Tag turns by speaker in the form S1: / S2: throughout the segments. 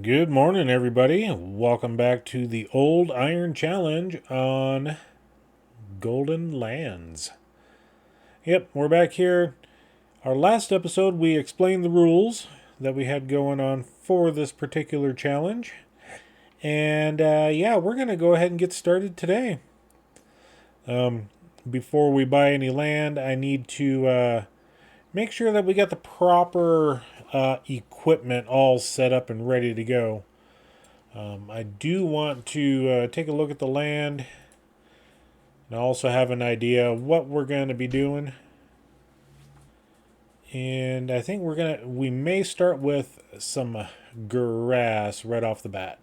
S1: Good morning, everybody. Welcome back to the Old Iron Challenge on Golden Lands. Yep, we're back here. Our last episode, we explained the rules that we had going on for this particular challenge. And yeah, we're going to go ahead and get started today. Before we buy any land, I need to make sure that we got the proper equipment all set up and ready to go. I do want to take a look at the land and also have an idea of what we're going to be doing. And I think we may start with some grass right off the bat.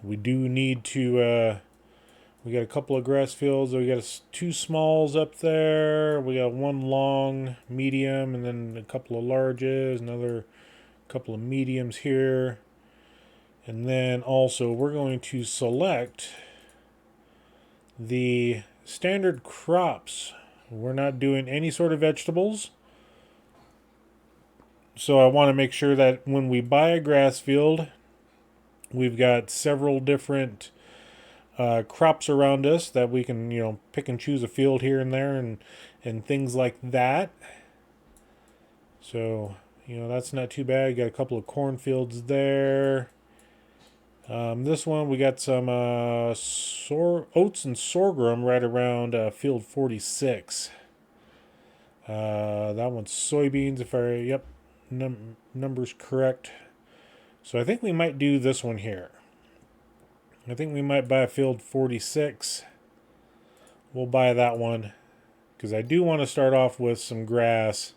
S1: We do need to, we got a couple of grass fields. We got two smalls up there. We got one long, medium, and then a couple of larges, another couple of mediums here. And then also we're going to select the standard crops. We're not doing any sort of vegetables. So I want to make sure that when we buy a grass field, we've got several different crops around us that we can, pick and choose a field here and there and things like that. So, that's not too bad. Got a couple of cornfields there. This one, we got some oats and sorghum right around field 46. That one's soybeans, if numbers correct. So I think we might do this one here. I think we might buy a field 46. We'll buy that one because I do want to start off with some grass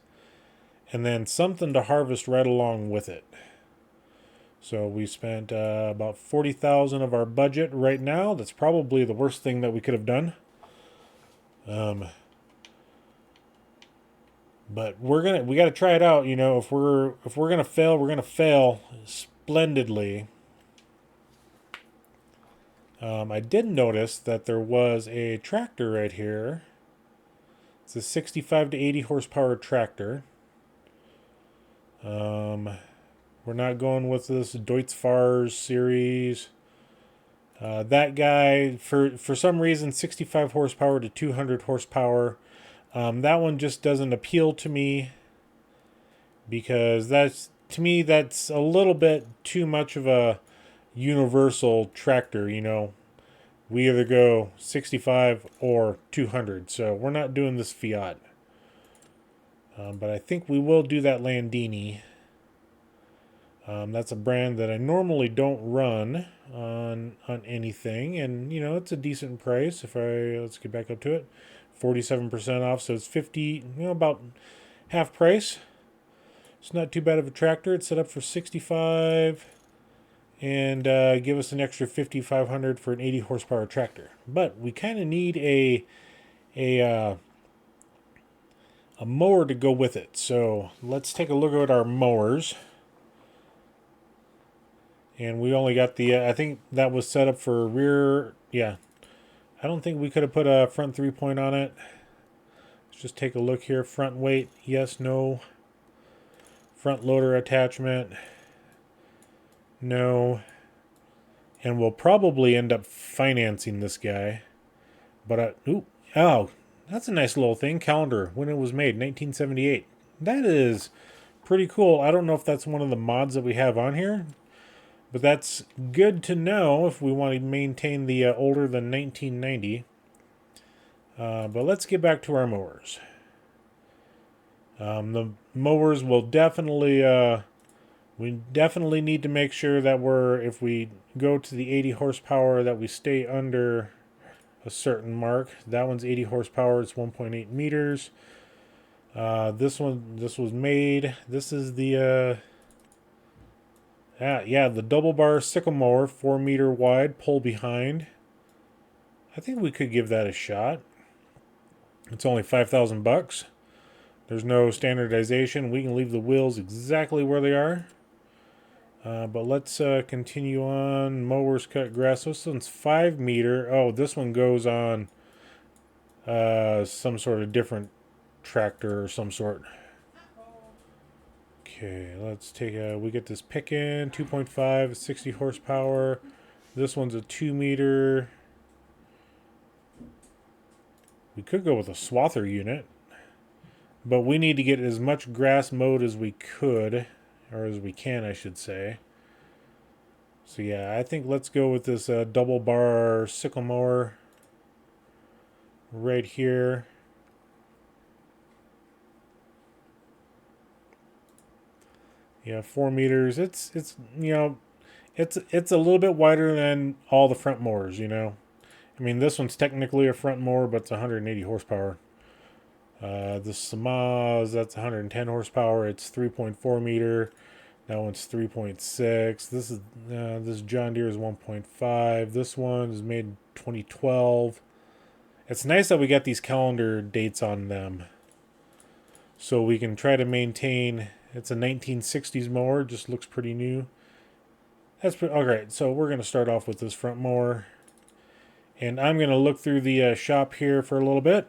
S1: and then something to harvest right along with it. So we spent about 40,000 of our budget right now. That's probably the worst thing that we could have done. But we got to try it out. If we're gonna fail, we're gonna fail splendidly. I did notice that there was a tractor right here. It's a 65 to 80 horsepower tractor. We're not going with this Deutz-Fahr series. That guy, for some reason, 65 horsepower to 200 horsepower. That one just doesn't appeal to me because that's a little bit too much of a universal tractor. We either go 65 or 200, so we're not doing this Fiat. But I think we will do that Landini. That's a brand that I normally don't run on anything, and it's a decent price. Let's get back up to it, 47% off, so it's 50, about half price. It's not too bad of a tractor. It's set up for 65, and give us an extra 5,500 for an 80 horsepower tractor. But we kind of need a mower to go with it. So let's take a look at our mowers. And we only got I think that was set up for rear. Yeah. I don't think we could have put a front 3-point on it. Let's just take a look here. Front weight, yes, no. Front loader attachment, no. And we'll probably end up financing this guy. But, that's a nice little thing. Calendar, when it was made, 1978. That is pretty cool. I don't know if that's one of the mods that we have on here. But that's good to know if we want to maintain the older than 1990. But let's get back to our mowers. The mowers will definitely, we definitely need to make sure that if we go to the 80 horsepower, that we stay under a certain mark. That one's 80 horsepower. It's 1.8 meters. This was made. This is the... the double bar sickle mower, 4-meter wide, pull behind. I think we could give that a shot. It's only $5,000. There's no standardization. We can leave the wheels exactly where they are. But let's continue on. Mowers cut grass. This one's 5-meter. Oh, this one goes on some sort of different tractor or some sort. Okay, let's take a, we get this pick in, 2.5, 60 horsepower. This one's a 2 meter. We could go with a swather unit, but we need to get as much grass mowed as we could, or as we can, I should say. So yeah, I think let's go with this double bar sickle mower right here. Yeah, 4 meters. It's you know, it's a little bit wider than all the front mowers. You know, I mean this one's technically a front mower, but it's 180 horsepower. The Samaz, that's 110 horsepower. It's 3.4 meter. That one's 3.6. This John Deere is 1.5. This one is made in 2012. It's nice that we got these calendar dates on them, so we can try to maintain. It's a 1960s mower. Just looks pretty new. That's pretty all right. So we're gonna start off with this front mower, and I'm gonna look through the shop here for a little bit.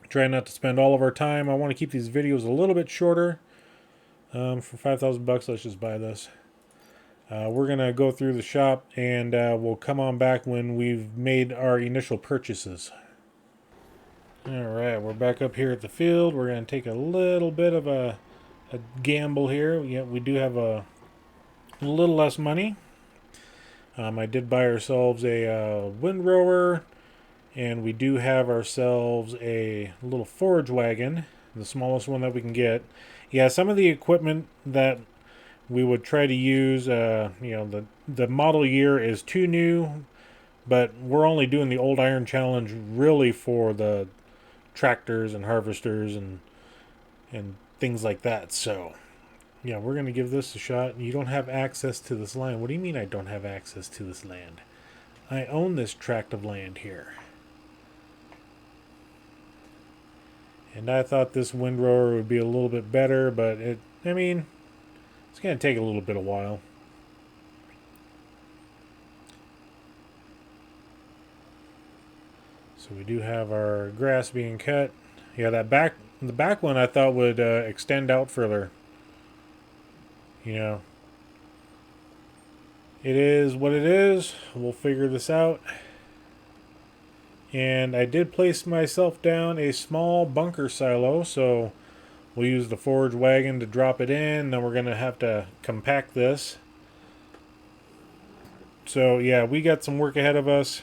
S1: Try not to spend all of our time. I want to keep these videos a little bit shorter. For 5,000 bucks, let's just buy this. We're gonna go through the shop, and we'll come on back when we've made our initial purchases. All right, we're back up here at the field. We're gonna take a little bit of a gamble here. Yeah, we do have a little less money. I did buy ourselves a windrower. And we do have ourselves a little forage wagon, the smallest one that we can get. Yeah, some of the equipment that we would try to use, the model year is too new, but we're only doing the old iron challenge really for the tractors and harvesters and things like that. So, yeah, we're going to give this a shot. You don't have access to this land. What do you mean I don't have access to this land? I own this tract of land here. And I thought this windrower would be a little bit better, but it's going to take a little bit of while. So we do have our grass being cut. Yeah, the back one I thought would extend out further. You know, it is what it is. We'll figure this out. And I did place myself down a small bunker silo, so we'll use the forage wagon to drop it in. Then we're going to have to compact this. So yeah, we got some work ahead of us.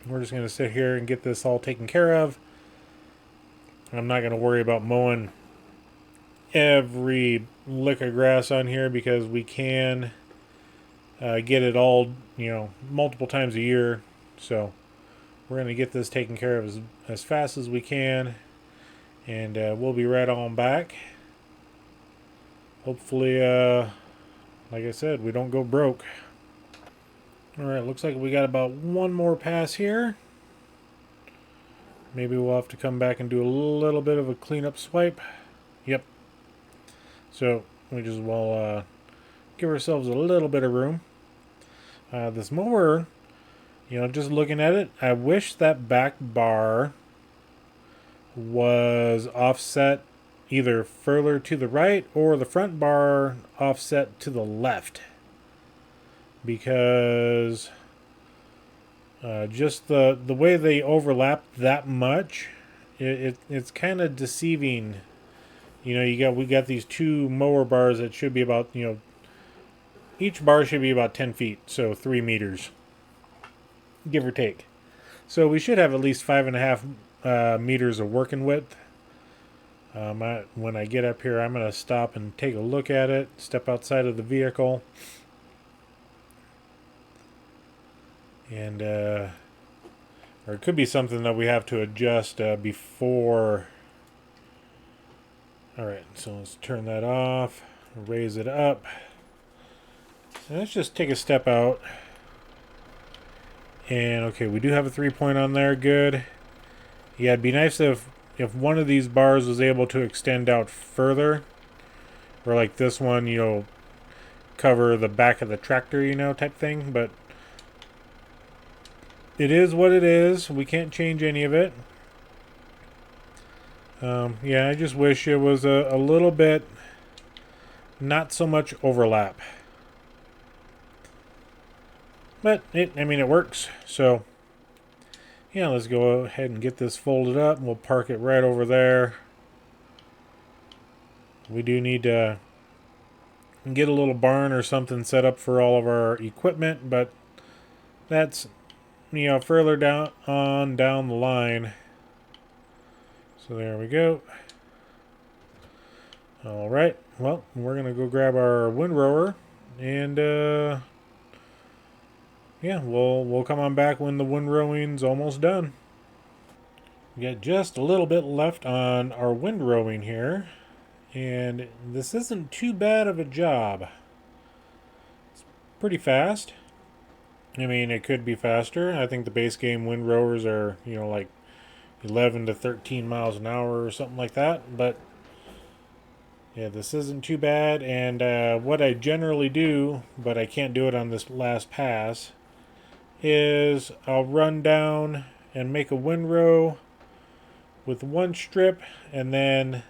S1: We're just going to sit here and get this all taken care of. I'm not going to worry about mowing every lick of grass on here because we can get it all, multiple times a year. So we're going to get this taken care of as fast as we can, and we'll be right on back. Hopefully, like I said, we don't go broke. Alright, looks like we got about one more pass here. Maybe we'll have to come back and do a little bit of a cleanup swipe. Yep. So, we just will give ourselves a little bit of room. This mower, just looking at it, I wish that back bar was offset either further to the right or the front bar offset to the left. Because just the way they overlap that much, it's kind of deceiving. We got these two mower bars that should be about, each bar should be about 10 feet, so 3 meters. Give or take. So we should have at least 5.5 meters of working width. When I get up here, I'm going to stop and take a look at it, step outside of the vehicle. And, or it could be something that we have to adjust before. Alright, so let's turn that off, raise it up. So let's just take a step out. And okay, we do have a 3-point on there. Good. Yeah, it'd be nice if one of these bars was able to extend out further, or like this one, cover the back of the tractor, type thing. But it is what it is. We can't change any of it. Yeah, I just wish it was a little bit not so much overlap. But I mean, it works. So yeah, let's go ahead and get this folded up. We'll park it right over there. We do need to get a little barn or something set up for all of our equipment, but that's, further down the line. So there we go. All right. Well, we're gonna go grab our windrower, and yeah, we'll come on back when the windrowing's almost done. We got just a little bit left on our windrowing here, and this isn't too bad of a job. It's pretty fast. I mean, it could be faster. I think the base game windrowers are, like 11 to 13 miles an hour or something like that. But yeah, this isn't too bad. And what I generally do, but I can't do it on this last pass, is I'll run down and make a windrow with one strip, and then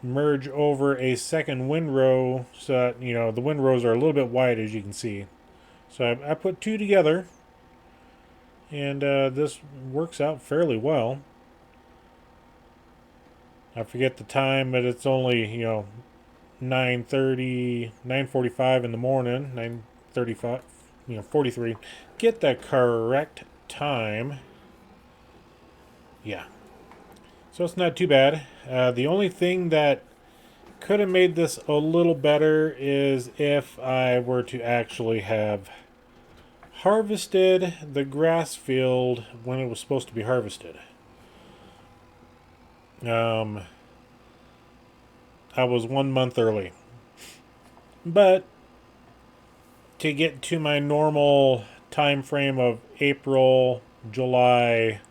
S1: merge over a second windrow so that, the windrows are a little bit wide, as you can see. So I put two together, and this works out fairly well. I forget the time, but it's only, 9:30, 9:45 in the morning, 9:35, 43. Get the correct time. Yeah. So it's not too bad. The only thing that could have made this a little better is if I were to actually have harvested the grass field when it was supposed to be harvested. I was 1 month early. But to get to my normal time frame of April, July,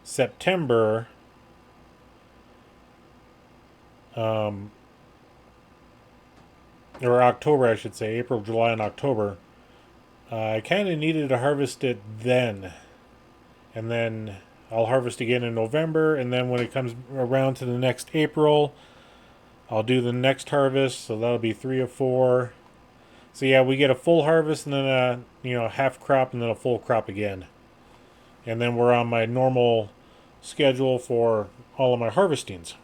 S1: September, or October, I should say, April, July, and October, I kind of needed to harvest it then. And then I'll harvest again in November, and then when it comes around to the next April, I'll do the next harvest, so that'll be 3 of 4. So yeah, we get a full harvest, and then a half crop, and then a full crop again. And then we're on my normal schedule for all of my harvestings.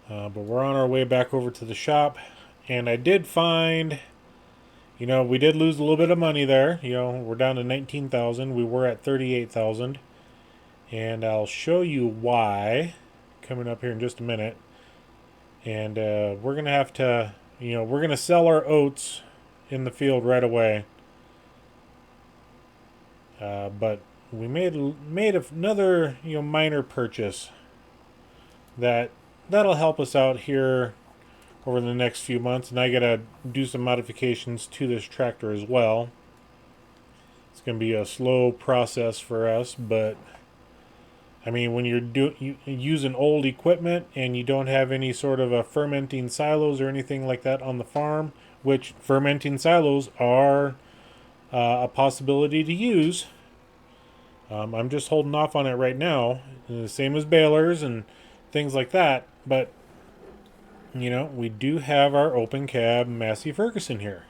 S1: But we're on our way back over to the shop, and I did find, we did lose a little bit of money there. We're down to 19,000. We were at 38,000, and I'll show you why coming up here in just a minute. And we're gonna have to, we're gonna sell our oats in the field right away. But we made another minor purchase that'll help us out here over the next few months, and I gotta do some modifications to this tractor as well. It's gonna be a slow process for us, but I mean, when you using old equipment and you don't have any sort of a fermenting silos or anything like that on the farm, which fermenting silos are a possibility to use. I'm just holding off on it right now, the same as balers and things like that. But we do have our open cab Massey Ferguson here,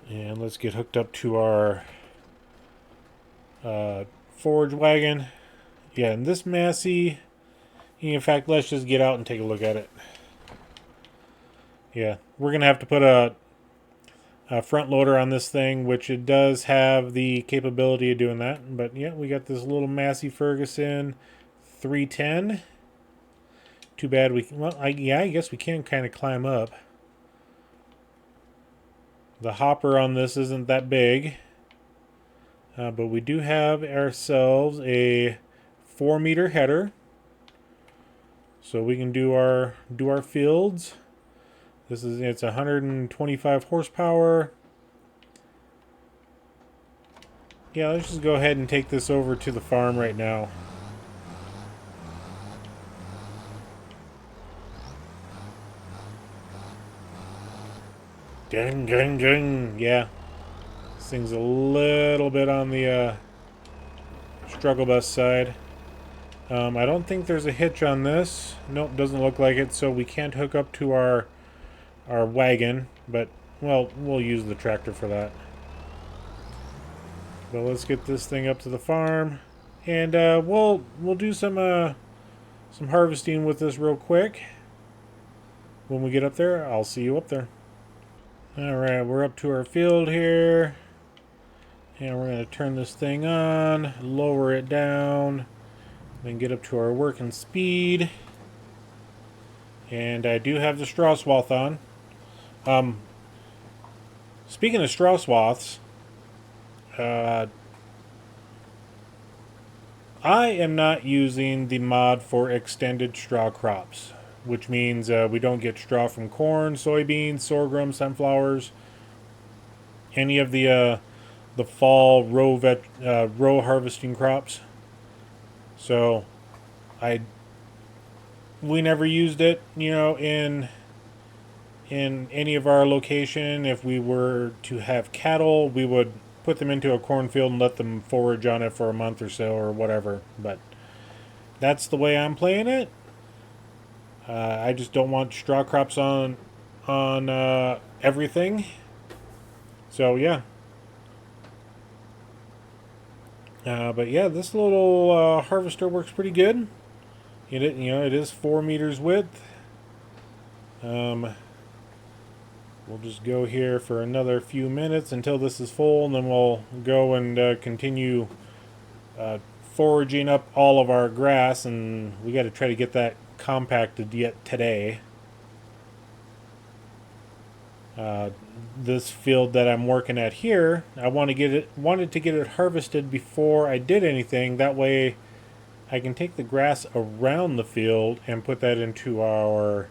S1: and let's get hooked up to our forage wagon. Yeah, and this Massey, in fact, let's just get out and take a look at it. Yeah, we're gonna have to put a front loader on this thing, which it does have the capability of doing that. But yeah, we got this little Massey Ferguson 310. Too bad I guess we can kind of climb up. The hopper on this isn't that big. But we do have ourselves a 4-meter header, so we can do our fields. It's 125 horsepower. Yeah, let's just go ahead and take this over to the farm right now. Ding, ding, ding. Yeah. This thing's a little bit on the struggle bus side. I don't think there's a hitch on this. Nope, doesn't look like it, so we can't hook up to our wagon, but, well, we'll use the tractor for that. But let's get this thing up to the farm, and we'll do some harvesting with this real quick. When we get up there, I'll see you up there. Alright, we're up to our field here. And we're going to turn this thing on, lower it down, then get up to our working speed. And I do have the straw swath on. Speaking of straw swaths, I am not using the mod for extended straw crops, which means we don't get straw from corn, soybeans, sorghum, sunflowers, any of the fall row harvesting crops. So we never used it, in any of our location. If we were to have cattle, we would put them into a cornfield and let them forage on it for a month or so or whatever. But that's the way I'm playing it. I just don't want straw crops on everything. So yeah. But yeah, this little harvester works pretty good. It is 4 meters width. We'll just go here for another few minutes until this is full, and then we'll go and continue foraging up all of our grass, and we got to try to get that compacted yet today. This field that I'm working at here, I wanted to get it harvested before I did anything. That way I can take the grass around the field and put that into our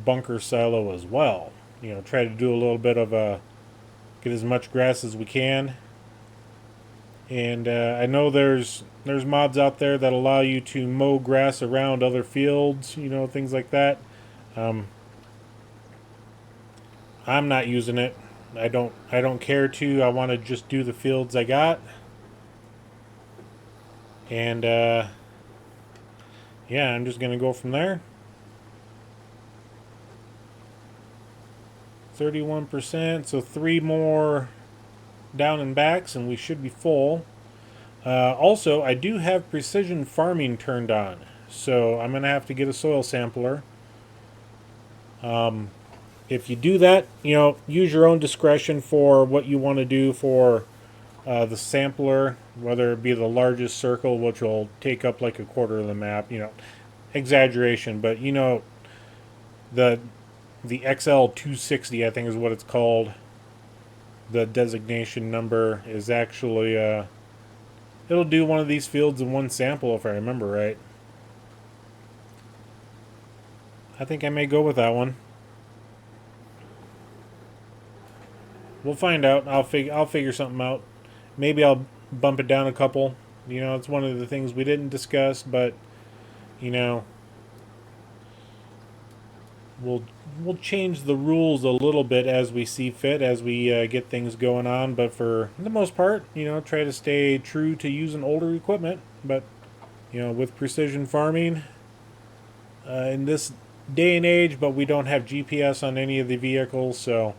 S1: bunker silo as well. Try to do a little bit of get as much grass as we can. And I know there's mods out there that allow you to mow grass around other fields, things like that. I'm not using it. I don't care to. I want to just do the fields I got. And yeah, I'm just gonna go from there. 31%, so 3 more down and backs and we should be full. Also, I do have precision farming turned on, so I'm gonna have to get a soil sampler. If you do that, use your own discretion for what you want to do for the sampler, whether it be the largest circle, which will take up like a quarter of the map, exaggeration, but the XL 260, I think is what it's called. The designation number is actually it'll do one of these fields in one sample if I remember right. I think I may go with that one. We'll find out. I'll figure something out. Maybe I'll bump it down a couple. It's one of the things we didn't discuss, but we'll change the rules a little bit as we see fit, as we get things going on. But for the most part, try to stay true to using older equipment. But with precision farming in this day and age, but we don't have GPS on any of the vehicles, so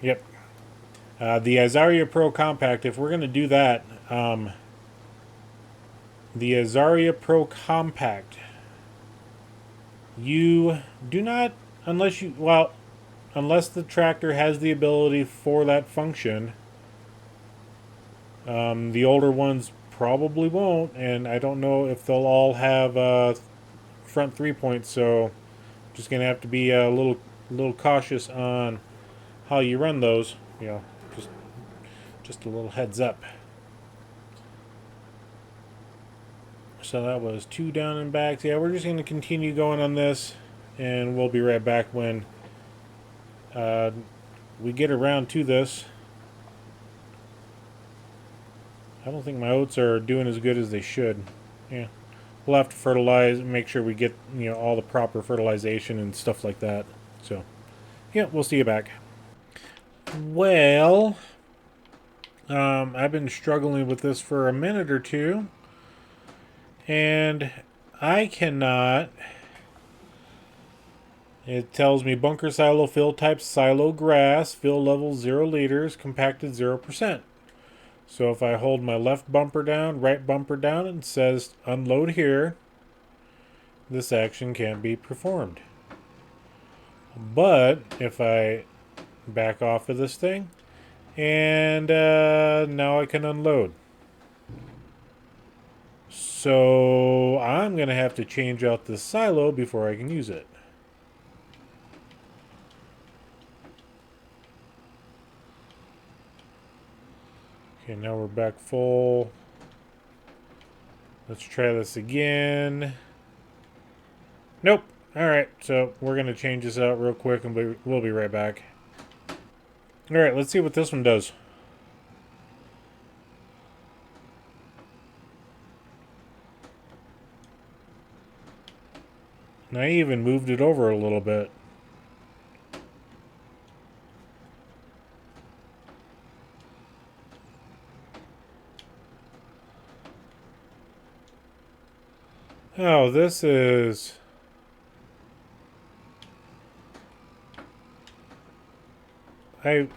S1: yep. The Azaria Pro Compact, if we're going to do that, the Azaria Pro Compact, you do not, unless the tractor has the ability for that function, the older ones probably won't, and I don't know if they'll all have front 3-points, so just going to have to be a little cautious on how you run those, just a little heads up. So that was 2 down and backs. Yeah, we're just going to continue going on this, and we'll be right back when we get around to this. I don't think my oats are doing as good as they should. Yeah, we'll have to fertilize and make sure we get all the proper fertilization and stuff like that. So yeah, we'll see you back. Well, I've been struggling with this for a minute or two, And I cannot. It tells me bunker silo fill type silo grass, fill level 0 liters, compacted 0%. So if I hold my left bumper down, right bumper down, and it says unload here, this action can't be performed. But if I back off of this thing, and now I can unload. So I'm going to have to change out this silo before I can use it. Okay, now we're back full. Let's try this again. Nope. Alright, so we're going to change this out real quick and we'll be right back. Alright, let's see what this one does. And I even moved it over a little bit. Oh, this is... I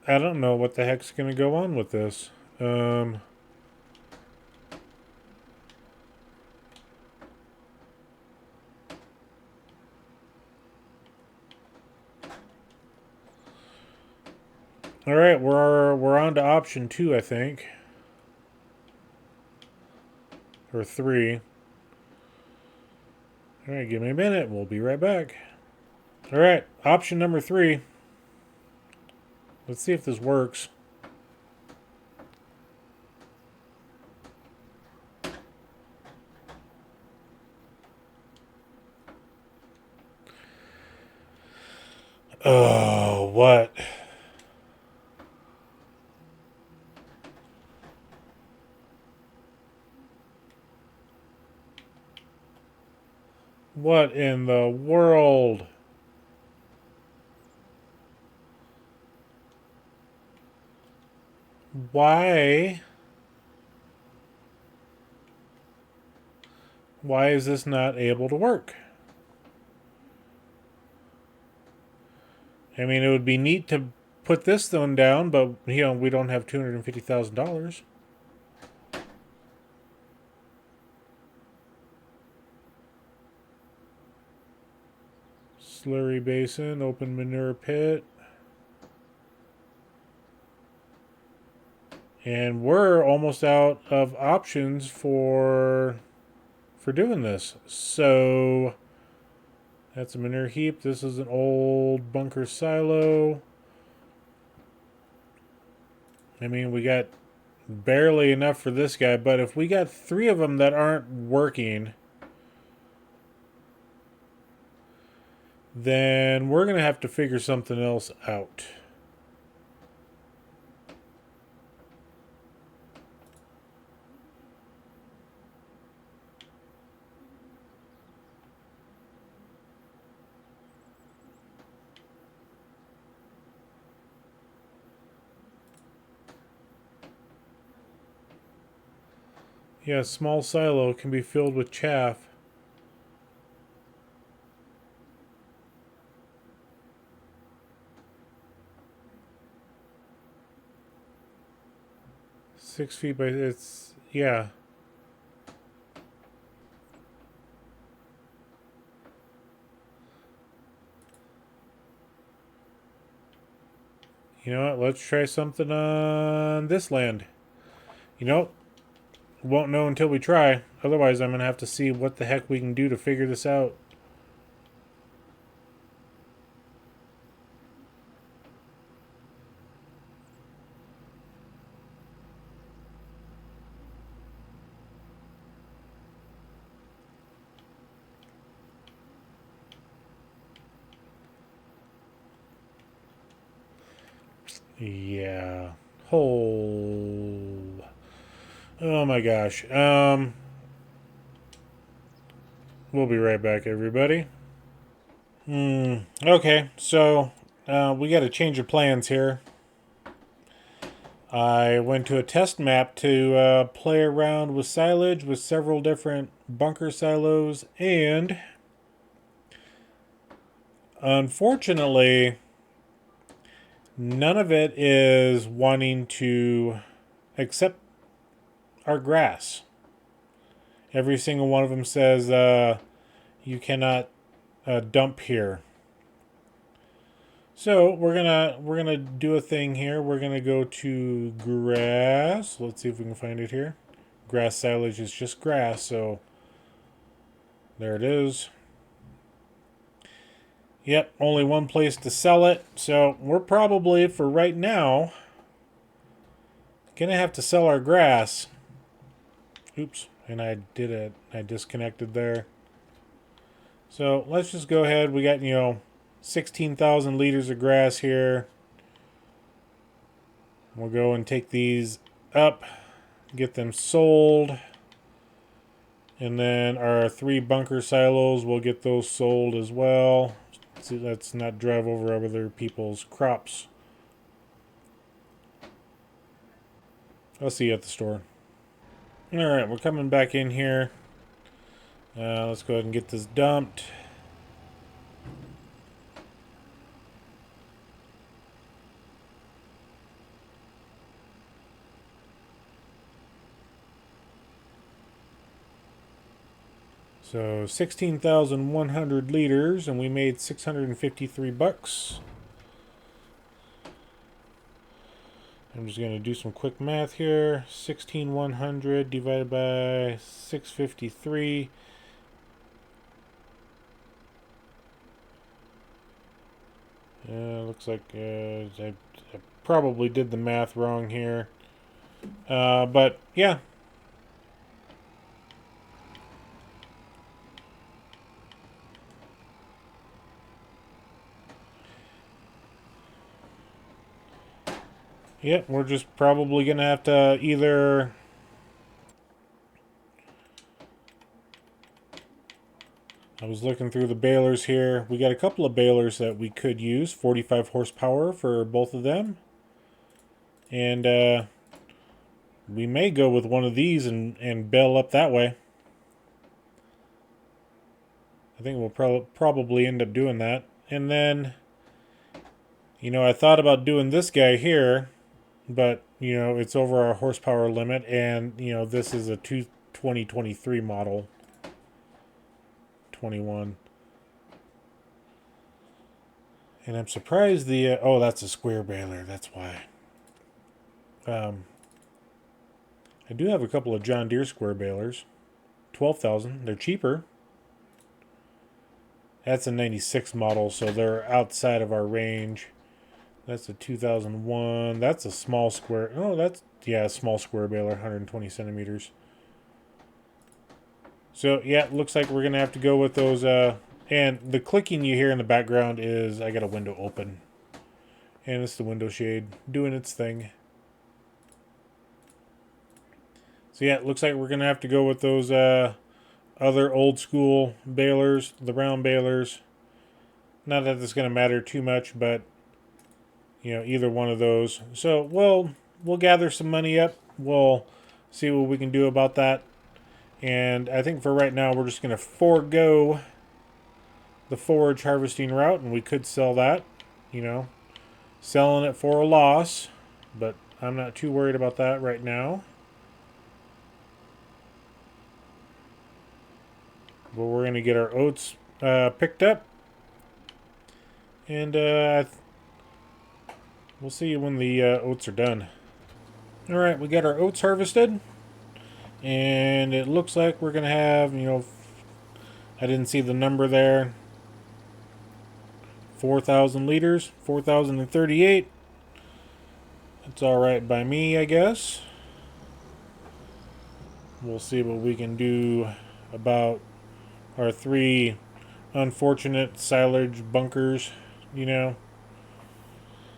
S1: don't know what the heck's going to go on with this. All right, we're on to option 2, I think, or 3. All right, give me a minute. We'll be right back. All right, option number 3. Let's see if this works. Oh, what? What in the world? Why? Why is this not able to work? I mean, it would be neat to put this one down, but, we don't have $250,000. Slurry basin, open manure pit. And we're almost out of options for doing this. So that's a manure heap. This is an old bunker silo. I mean, we got barely enough for this guy, but if we got 3 of them that aren't working, then we're going to have to figure something else out. Yeah, a small silo can be filled with chaff. Six feet by it's yeah. You know what? Let's try something on this land. You know, won't know until we try. Otherwise, I'm gonna have to see what the heck we can do to figure this out. Yeah. Oh my gosh. We'll be right back, everybody. Okay, so we got to change of plans here. I went to a test map to play around with silage with several different bunker silos, and unfortunately, none of it is wanting to accept our grass. Every single one of them says you cannot dump here. So we're gonna do a thing here. We're gonna go to grass. Let's see if we can find it here. Grass silage is just grass, so there it is. Yep, only one place to sell it. So we're probably, for right now, gonna have to sell our grass. Oops, and I did it. I disconnected there. So let's just go ahead. We got, 16,000 liters of grass here. We'll go and take these up, get them sold. And then our 3 bunker silos, we'll get those sold as well. So let's not drive over other people's crops. I'll see you at the store. Alright, we're coming back in here. Let's go ahead and get this dumped. So 16,100 liters, and we made 653 bucks. I'm just going to do some quick math here. 16,100 divided by 653. Looks like I probably did the math wrong here. But yeah. Yep, we're just probably going to have to either... I was looking through the balers here. We got a couple of balers that we could use. 45 horsepower for both of them. And we may go with one of these and bale up that way. I think we'll probably end up doing that. And then, I thought about doing this guy here. But, it's over our horsepower limit, and, this is a 2023 model. 21. And I'm surprised the... oh, that's a square baler. That's why. I do have a couple of John Deere square balers. 12,000. They're cheaper. That's a 96 model, so they're outside of our range. That's a 2001. That's a small square. Oh, that's, yeah, a small square baler, 120 centimeters. So, yeah, it looks like we're going to have to go with those. And the clicking you hear in the background is I got a window open. And it's the window shade doing its thing. So, yeah, it looks like we're going to have to go with those other old school balers, the round balers. Not that it's going to matter too much, but either one of those. So we'll gather some money up. We'll see what we can do about that. And I think for right now, we're just going to forego the forage harvesting route, and we could sell that, selling it for a loss. But I'm not too worried about that right now. But we're going to get our oats picked up. And we'll see when the oats are done. Alright, we got our oats harvested. And it looks like we're going to have, I didn't see the number there. 4,000 liters. 4,038. That's alright by me, I guess. We'll see what we can do about our 3 unfortunate silage bunkers,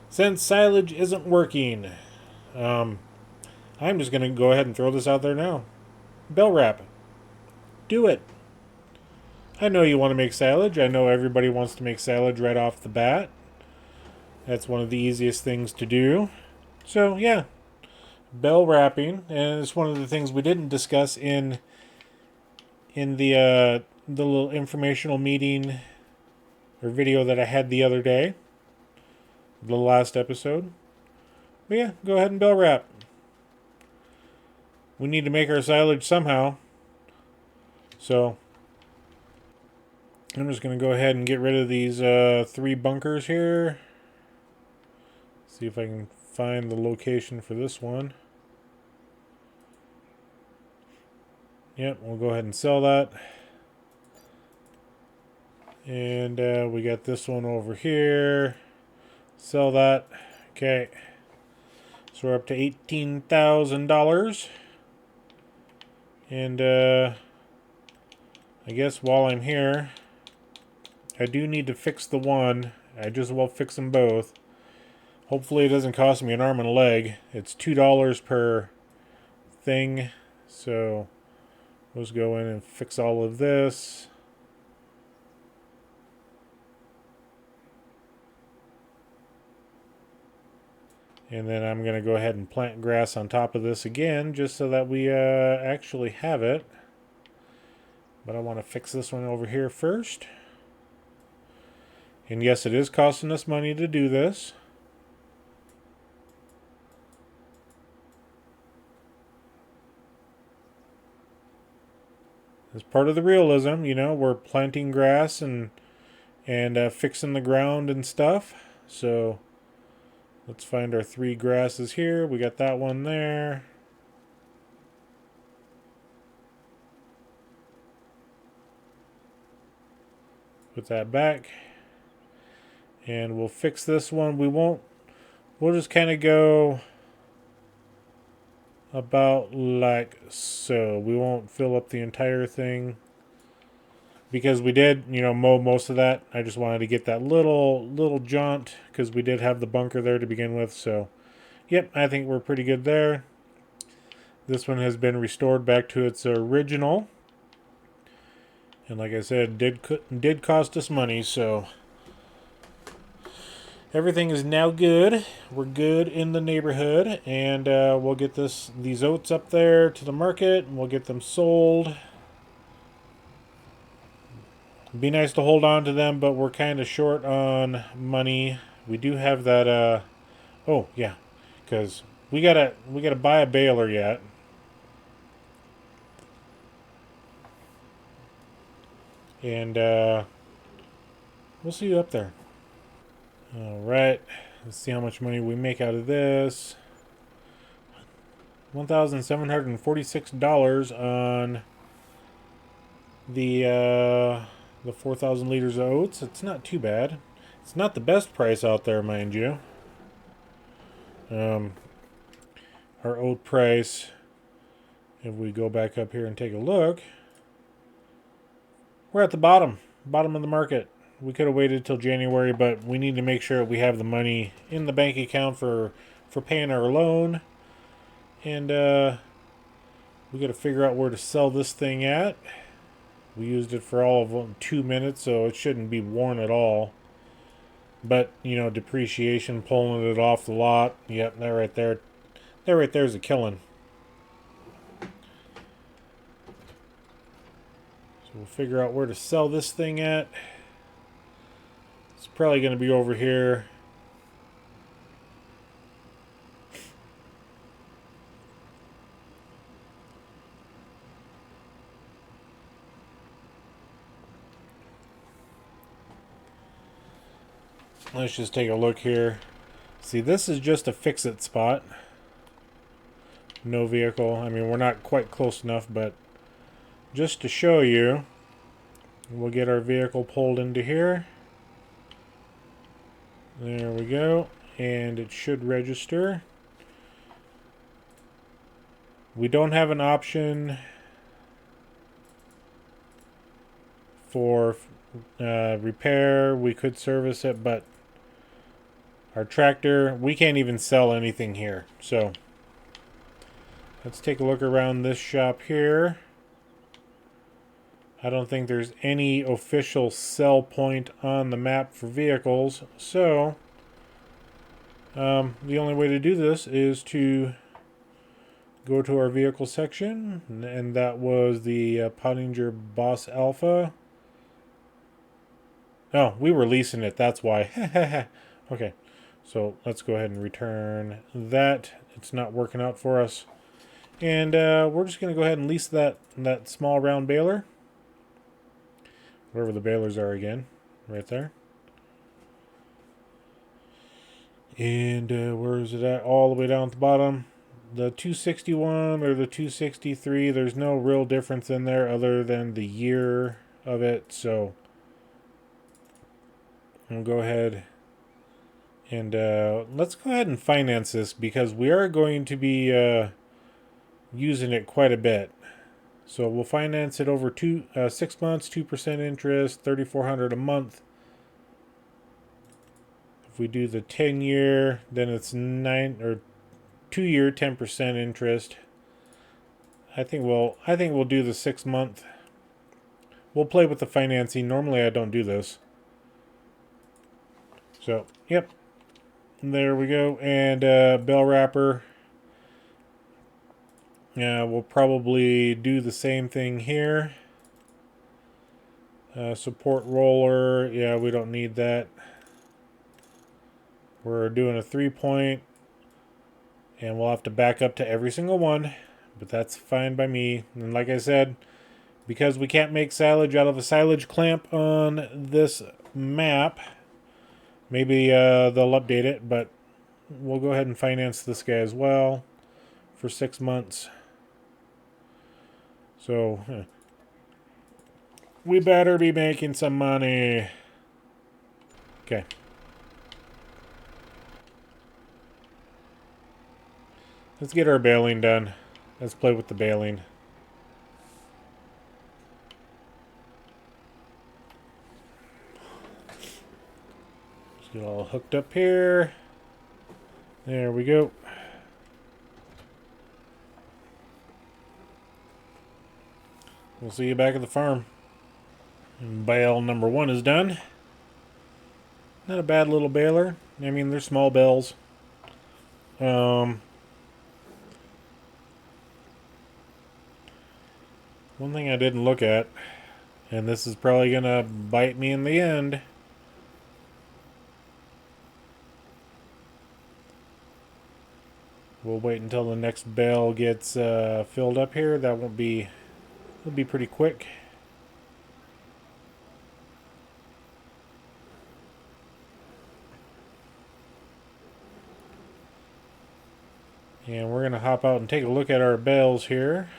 S1: Since silage isn't working, I'm just going to go ahead and throw this out there now. Bell wrap. Do it. I know you want to make silage. I know everybody wants to make silage right off the bat. That's one of the easiest things to do. So, yeah. bell wrapping, and it's one of the things we didn't discuss in the little informational meeting or video that I had the other day, the last episode. But yeah, go ahead and bell wrap. We need to make our silage somehow. So I'm just going to go ahead and get rid of these 3 bunkers here. See if I can find the location for this one. Yep, we'll go ahead and sell that. And we got this one over here. Sell that. Okay. So we're up to $18,000. And I guess while I'm here, I do need to fix the one. I just will fix them both. Hopefully it doesn't cost me an arm and a leg. It's $2 per thing. So let's go in and fix all of this. And then I'm going to go ahead and plant grass on top of this again, just so that we actually have it. But I want to fix this one over here first. And yes, it is costing us money to do this. As part of the realism, you know, we're planting grass and fixing the ground and stuff. So let's find our 3 grasses here. We got that one there. Put that back. And we'll fix this one. We'll just kind of go about like so. We won't fill up the entire thing. Because we did, you know, mow most of that. I just wanted to get that little jaunt because we did have the bunker there to begin with. So, yep, I think we're pretty good there. This one has been restored back to its original. And like I said, did cost us money, so everything is now good. We're good in the neighborhood, and we'll get these oats up there to the market, and we'll get them sold. It'd be nice to hold on to them, but we're kind of short on money. We do have that. Oh yeah, because we gotta buy a baler yet. And we'll see you up there. All right. Let's see how much money we make out of this. $1,746 on the 4,000 liters of oats. It's not too bad. It's not the best price out there, mind you. Our oat price, if we go back up here and take a look, we're at the bottom of the market. We could have waited till January, but we need to make sure we have the money in the bank account for paying our loan. And we got to figure out where to sell this thing at. We used it for all of 2 minutes, so it shouldn't be worn at all. But, you know, depreciation, pulling it off the lot. Yep, that right there. That right there is a killing. So we'll figure out where to sell this thing at. It's probably going to be over here. Let's just take a look here. See, this is just a fix-it spot. No vehicle. I mean, we're not quite close enough, but just to show you, we'll get our vehicle pulled into here. There we go. And it should register. We don't have an option for repair. We could service it, but our tractor, we can't even sell anything here. So let's take a look around this shop here. I don't think there's any official sell point on the map for vehicles. So the only way to do this is to go to our vehicle section, and that was the Pottinger Boss Alpha. Oh, we were leasing it, that's why. Okay, so let's go ahead and return that. It's not working out for us. And we're just going to go ahead and lease that small round baler. Wherever the balers are again. Right there. And where is it at? All the way down at the bottom. The 261 or the 263, there's no real difference in there other than the year of it. So we'll go ahead and let's go ahead and finance this because we are going to be using it quite a bit. So we'll finance it over 6 months, 2% interest, $3,400 a month. If we do the 10-year, then it's 2-year, 10% interest. I think we'll do the 6-month. We'll play with the financing. Normally I don't do this. So, yep. There we go. And bell wrapper. Yeah, we'll probably do the same thing here. Support roller. Yeah, we don't need that. We're doing a 3-point. And we'll have to back up to every single one. But that's fine by me. And like I said, because we can't make silage out of a silage clamp on this map, maybe they'll update it. But we'll go ahead and finance this guy as well for 6 months. So we better be making some money. Okay. Let's get our baling done. Let's play with the baling. Let's get all hooked up here. There we go. We'll see you back at the farm. And bale number 1 is done. Not a bad little baler. I mean, they're small bales. One thing I didn't look at, and this is probably going to bite me in the end. We'll wait until the next bale gets filled up here. That won't be... It'll be pretty quick. And we're going to hop out and take a look at our bales here.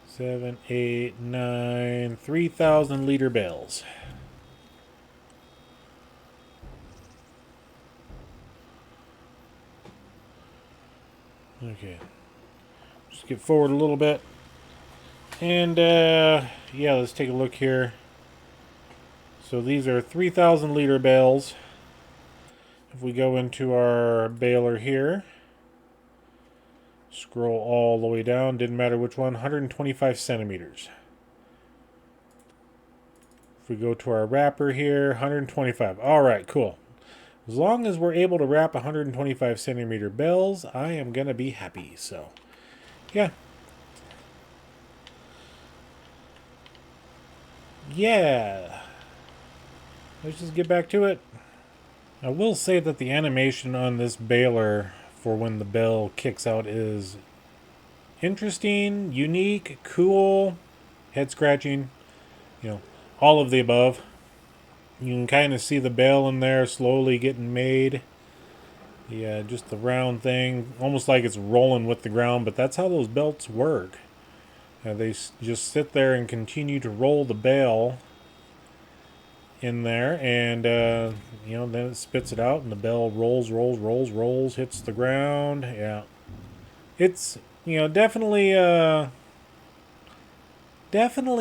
S1: Seven, 8, 9, 3,000 liter bales. Okay. Just get forward a little bit. And yeah, let's take a look here. So these are 3,000 liter bales. If we go into our baler here, scroll all the way down, didn't matter which one, 125 centimeters. If we go to our wrapper here, 125. All right, cool. As long as we're able to wrap 125 centimeter bales, I am going to be happy. So, yeah. Yeah. Let's just get back to it. I will say that the animation on this baler for when the bell kicks out is interesting, unique, cool, head scratching, all of the above. You can kind of see the bell in there slowly getting made. Yeah, just the round thing, almost like it's rolling with the ground, but that's how those belts work. They just sit there and continue to roll the bell in there, and then it spits it out, and the bell rolls, hits the ground. Yeah, it's definitely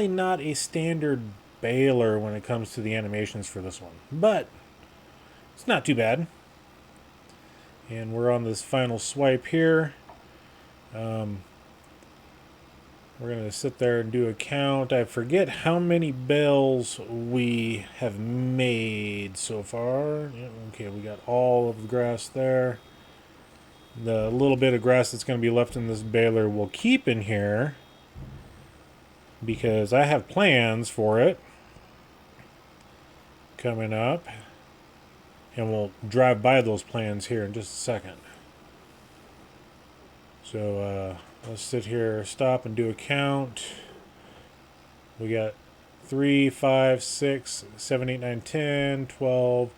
S1: not a standard baler when it comes to the animations for this one, but it's not too bad. And we're on this final swipe here. We're going to sit there and do a count. I forget how many bales we have made so far. Yeah, okay, we got all of the grass there. The little bit of grass that's going to be left in this baler we'll keep in here because I have plans for it coming up. And we'll drive by those plans here in just a second. So let's sit here, stop and do a count. We got 3, 5, 6, 7, 8, 9, 10, 12,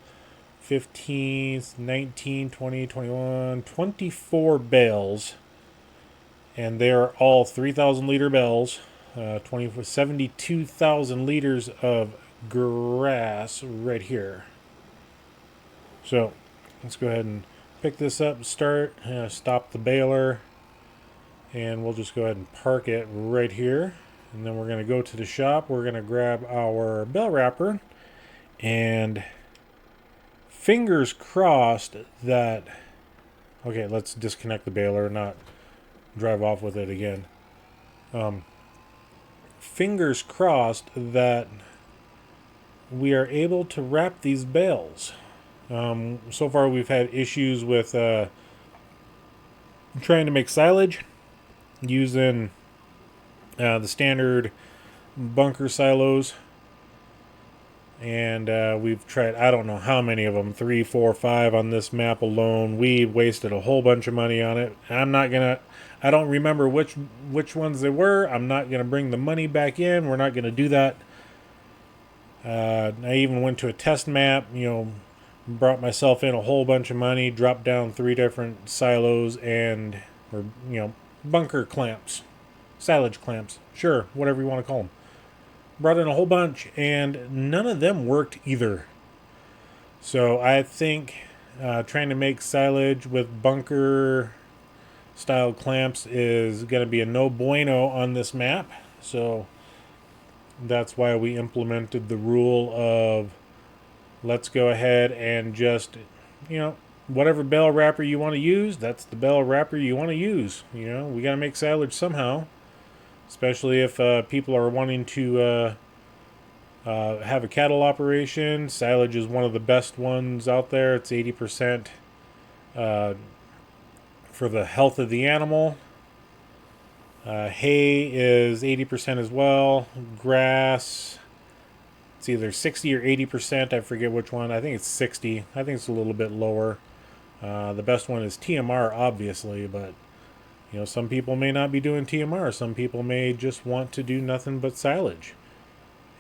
S1: 15, 19, 20, 21, 24 bales. And they are all 3,000 liter bales. 72,000 liters of grass right here. So let's go ahead and pick this up and start. Stop the baler. And we'll just go ahead and park it right here. And then we're going to go to the shop. We're going to grab our bale wrapper. And fingers crossed that... Okay, let's disconnect the baler, not drive off with it again. Fingers crossed that we are able to wrap these bales. So far we've had issues with trying to make silage using the standard bunker silos. And we've tried, I don't know how many of them, 3, 4, 5 on this map alone. We wasted a whole bunch of money on it. I don't remember which ones they were. I'm not going to bring the money back in. We're not going to do that. I even went to a test map, brought myself in a whole bunch of money, dropped down 3 different silos or bunker clamps, silage clamps, sure, whatever you want to call them. Brought in a whole bunch, and none of them worked either. So I think trying to make silage with bunker style clamps is going to be a no bueno on this map. So that's why we implemented the rule of let's go ahead and just, whatever bale wrapper you want to use, that's the bale wrapper you want to use. We got to make silage somehow. Especially if people are wanting to have a cattle operation. Silage is one of the best ones out there. It's 80% for the health of the animal. Hay is 80% as well. Grass, it's either 60 or 80%. I forget which one. I think it's 60. I think it's a little bit lower. The best one is TMR, obviously, but some people may not be doing TMR. Some people may just want to do nothing but silage.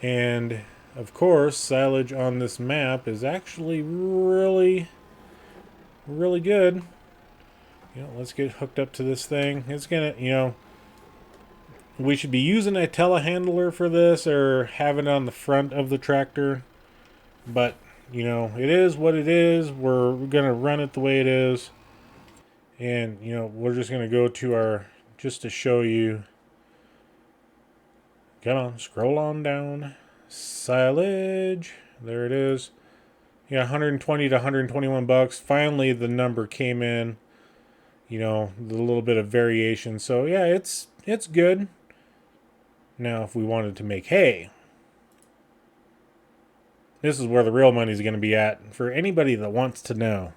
S1: And, of course, silage on this map is actually really, really good. Let's get hooked up to this thing. It's going to, we should be using a telehandler for this or have it on the front of the tractor. But, it is what it is. We're going to run it the way it is. And, we're just going to go to just to show you. Come on, scroll on down. Silage. There it is. Yeah, 120 to 121 bucks. Finally, the number came in. The little bit of variation. So, yeah, it's good. Now, if we wanted to make hay, this is where the real money is going to be at. For anybody that wants to know,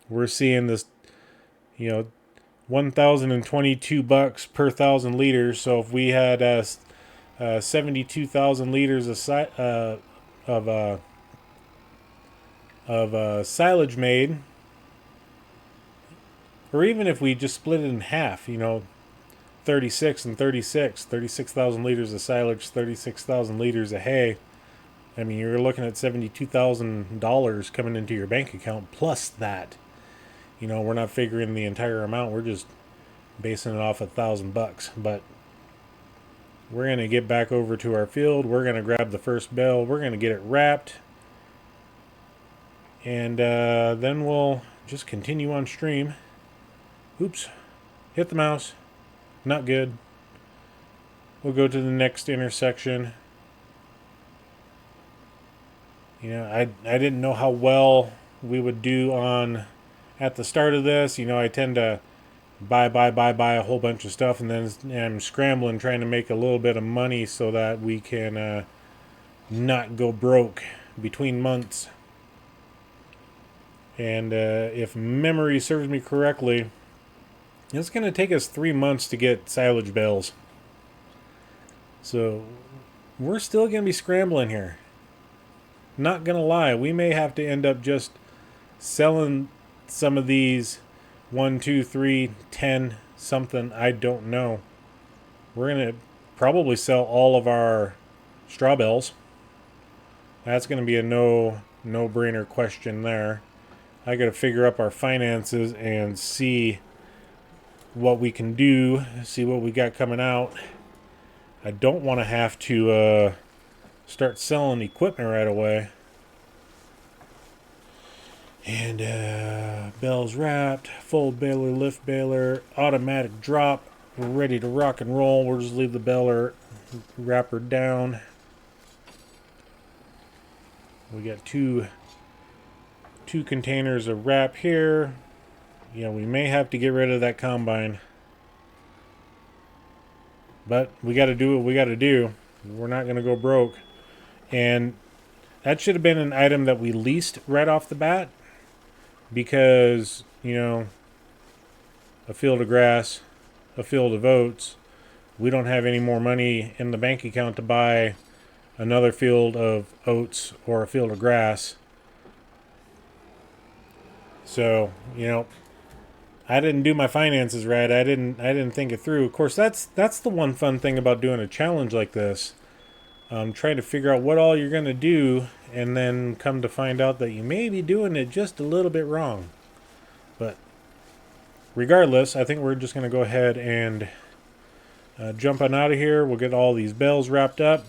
S1: we're seeing this, 1,022 bucks per 1,000 liters. So if we had 72,000 liters of silage made, or even if we just split it in half, 36 and 36,000 liters of silage, 36,000 liters of hay. I mean, you're looking at $72,000 coming into your bank account plus that. We're not figuring the entire amount. We're just basing it off $1,000. But we're going to get back over to our field. We're going to grab the first bale. We're going to get it wrapped. And then we'll just continue on stream. Oops. Hit the mouse. Not good. We'll go to the next intersection. I didn't know how well we would do at the start of this. I tend to buy a whole bunch of stuff, and then I'm scrambling trying to make a little bit of money so that we can not go broke between months. And if memory serves me correctly, it's going to take us 3 months to get silage bales. So we're still going to be scrambling here. Not going to lie, we may have to end up just selling some of these 1, 2, 3, 10 something. I don't know. We're going to probably sell all of our straw bales. That's going to be a no-brainer question there. I got to figure up our finances and see what we can do, see what we got coming out. I don't want to have to start selling equipment right away. And bells wrapped, fold baler, lift baler, automatic drop. We're ready to rock and roll. We'll just leave the baler wrapper down. We got two containers of wrap here. You know, we may have to get rid of that combine. But we got to do what we got to do. We're not going to go broke. And that should have been an item that we leased right off the bat. Because, you know, a field of grass, a field of oats, we don't have any more money in the bank account to buy another field of oats or a field of grass. So, you know, I didn't do my finances right. I didn't think it through. Of course, that's the one fun thing about doing a challenge like this. Trying to figure out what all you're going to do, and then come to find out that you may be doing it just a little bit wrong. But regardless, I think we're just going to go ahead and jump on out of here. We'll get all these bales wrapped up.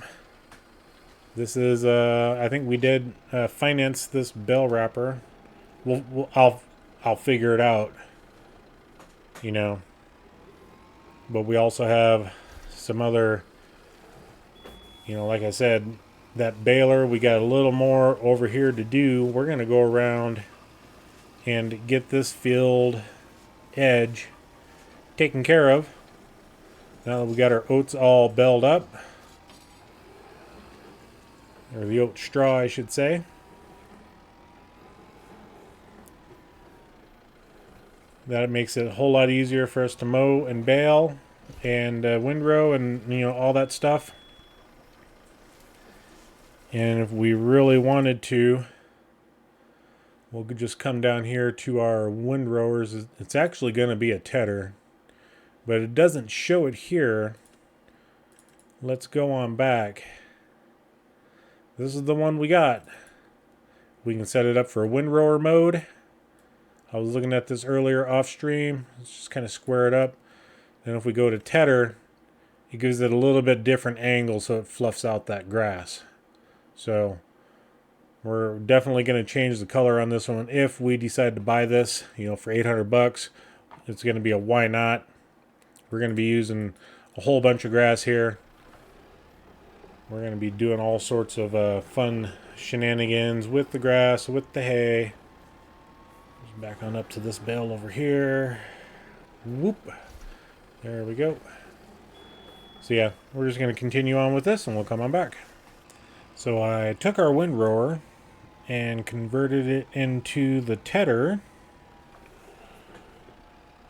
S1: This is, I think we did finance this bell wrapper. I'll figure it out, you know. But we also have some other, you know, like I said, that baler, we got a little more over here to do. We're going to go around and get this field edge taken care of. Now that we got our oats all belled up, or the oat straw, I should say. That makes it a whole lot easier for us to mow and bale and windrow and, you know, all that stuff. And if we really wanted to, we'll just come down here to our windrowers. It's actually going to be a tedder, but it doesn't show it here. Let's go on back. This is the one we got. We can set it up for a windrower mode. I was looking at this earlier off stream. Let's just kind of square it up. And if we go to tedder, it gives it a little bit different angle so it fluffs out that grass. So we're definitely going to change the color on this one if we decide to buy this, you know, for 800 bucks. It's going to be a why not. We're going to be using a whole bunch of grass here. We're going to be doing all sorts of fun shenanigans with the grass, with the hay. Just back on up to this bale over here. Whoop. There we go. So yeah, we're just going to continue on with this and we'll come on back. So I took our windrower and converted it into the tedder.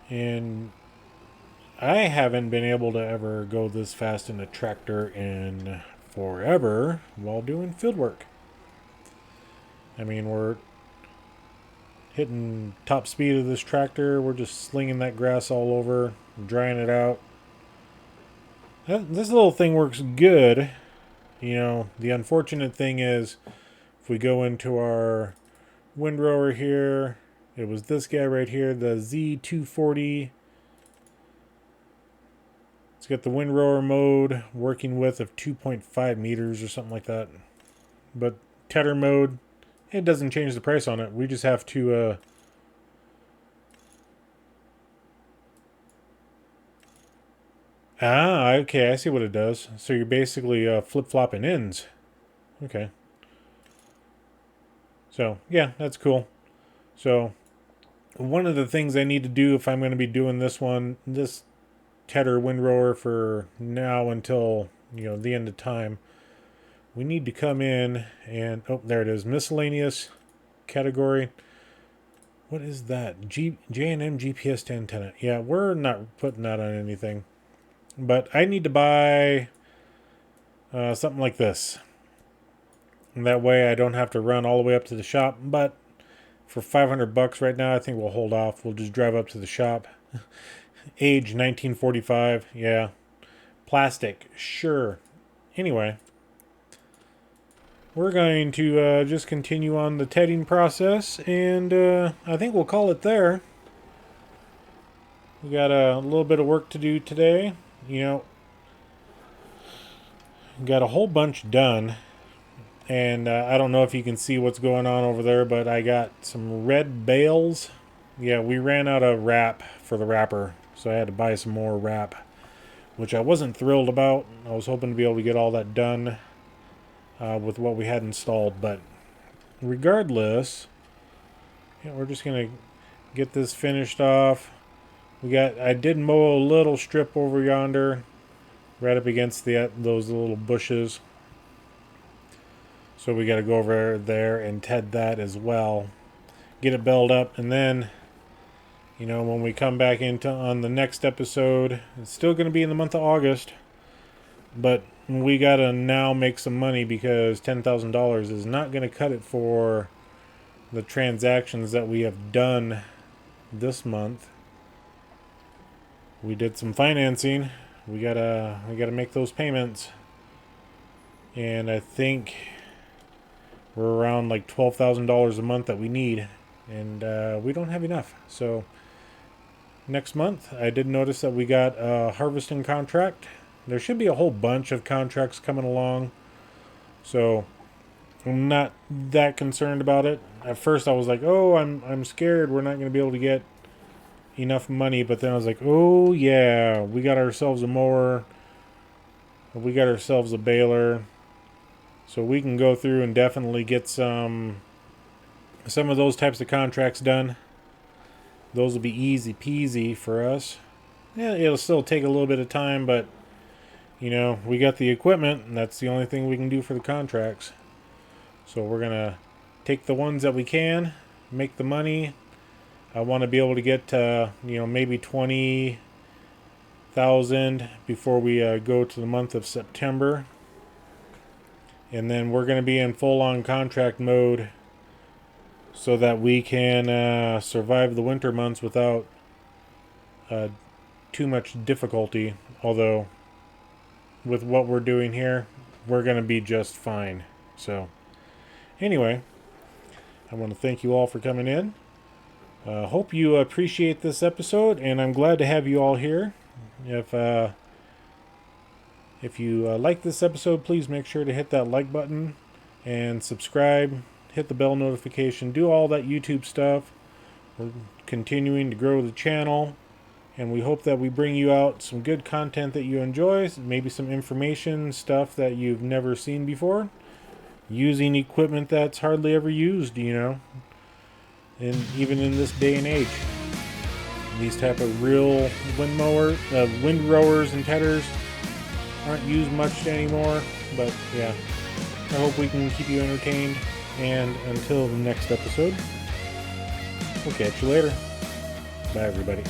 S1: And I haven't been able to ever go this fast in a tractor in forever while doing field work. I mean, we're hitting top speed of this tractor. We're just slinging that grass all over, drying it out. This little thing works good. You know, the unfortunate thing is if we go into our windrower here, it was this guy right here, the Z240. It's got the windrower mode, working width of 2.5 meters or something like that. But tedder mode, it doesn't change the price on it. We just have to okay, I see what it does. So you're basically flip-flopping ends. Okay. So, yeah, that's cool. So, one of the things I need to do if I'm going to be doing this tedder windrower for now until, the end of time, we need to come in and, oh, there it is, miscellaneous category. What is that? J&M GPS antenna. Yeah, we're not putting that on anything. But I need to buy something like this. And that way I don't have to run all the way up to the shop. But for $500 right now, I think we'll hold off. We'll just drive up to the shop. Age 1945. Yeah. Plastic. Sure. Anyway. We're going to just continue on the tedding process, and I think we'll call it there. We got a little bit of work to do today. Got a whole bunch done, and I don't know if you can see what's going on over there, but I got some red bales. Yeah, we ran out of wrap for the wrapper, so I had to buy some more wrap, which I wasn't thrilled about. I was hoping to be able to get all that done with what we had installed, but regardless, we're just gonna get this finished off. I did mow a little strip over yonder, right up against those little bushes, so we got to go over there and ted that as well, get it belted up, and then when we come back into on the next episode, it's still going to be in the month of August, but we gotta now make some money because $10,000 is not going to cut it for the transactions that we have done this month. We did some financing. We gotta make those payments, and I think we're around like $12,000 a month that we need, and we don't have enough. So next month, I did notice that we got a harvesting contract. There should be a whole bunch of contracts coming along, so I'm not that concerned about it. At first I was like, oh, I'm scared we're not going to be able to get enough money, but then I was like, oh yeah, we got ourselves a mower, we got ourselves a baler, so we can go through and definitely get some of those types of contracts done. Those will be easy peasy for us. Yeah, it'll still take a little bit of time, but we got the equipment, and that's the only thing we can do for the contracts. So we're going to take the ones that we can, make the money. I want to be able to get, maybe 20,000 before we go to the month of September. And then we're going to be in full-on contract mode so that we can survive the winter months without too much difficulty. Although, with what we're doing here, we're going to be just fine. So, anyway, I want to thank you all for coming in. Hope you appreciate this episode, and I'm glad to have you all here. If you like this episode, please make sure to hit that like button and subscribe, hit the bell notification, do all that YouTube stuff. We're continuing to grow the channel, and we hope that we bring you out some good content that you enjoy, maybe some information, stuff that you've never seen before, using equipment that's hardly ever used, and even in this day and age. These type of real windrowers and tedders aren't used much anymore, but yeah, I hope we can keep you entertained, and until the next episode, we'll catch you later. Bye, everybody.